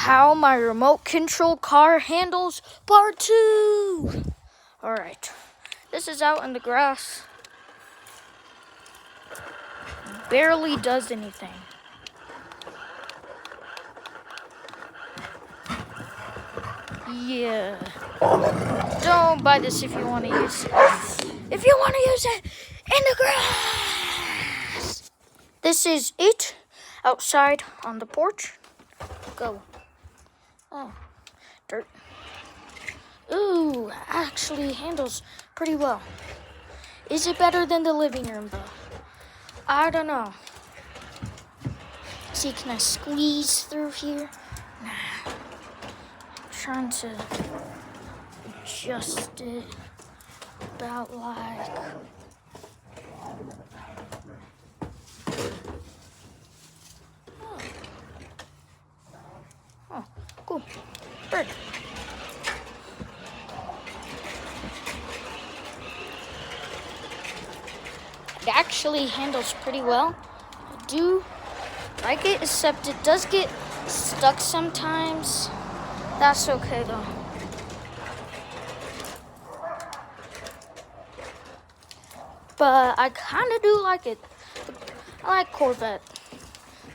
how my remote control car handles part 2. Alright, this is out in the grass. Barely does anything. Yeah. Don't buy this if you want to use it. If you want to use it in the grass. This is it outside on the porch. Go. Oh, dirt. Ooh, actually handles pretty well. Is it better than the living room though? I don't know. See, can I squeeze through here? Nah. Trying to adjust it about like. Oh, cool. Bird. It actually handles pretty well. I do like it, except it does get stuck sometimes. That's okay though. But I kind of do like it. I like Corvette.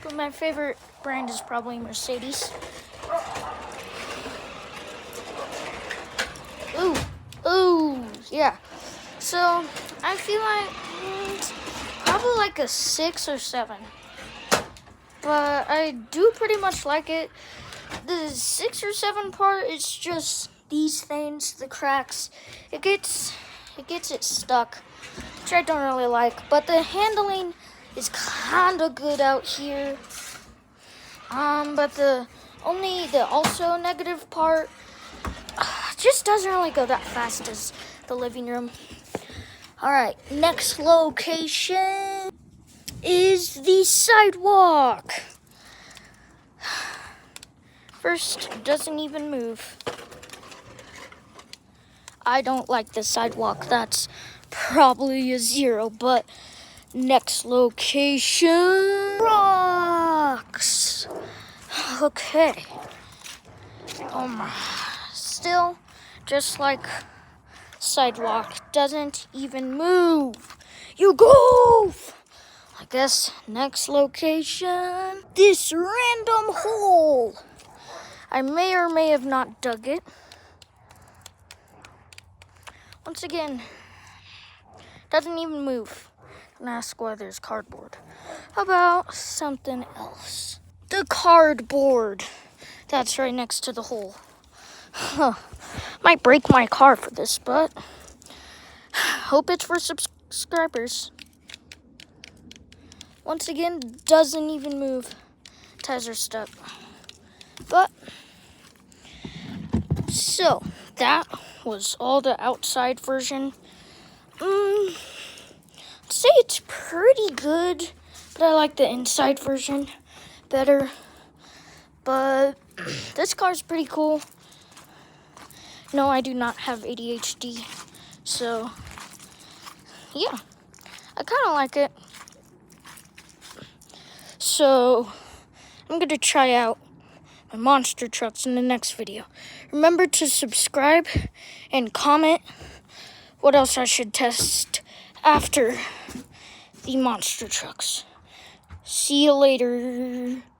But my favorite brand is probably Mercedes. Ooh, yeah. So I feel like probably like a 6 or 7. But I do pretty much like it. The 6 or 7 part is just these things, the cracks. It gets it stuck, which I don't really like. But the handling is kind of good out here. But the also negative part just doesn't really go that fast as the living room. All right, next location is the sidewalk. First, doesn't even move. I don't like the sidewalk. That's probably a 0, but next location, rocks. Okay. Still, just like sidewalk, doesn't even move. You goof! I guess next location, this random hole. I may or may have not dug it. Once again, doesn't even move. Don't ask why there's cardboard. How about something else? The cardboard that's right next to the hole. Might break my car for this, but hope it's for subscribers. Once again, doesn't even move. Tires are stuck. But, so, that was all the outside version. I'd say it's pretty good, but I like the inside version better. But this car's pretty cool. No, I do not have ADHD, so yeah, I kind of like it. So I'm gonna try out my monster trucks in the next video. Remember to subscribe and comment what else I should test after the monster trucks. See you later.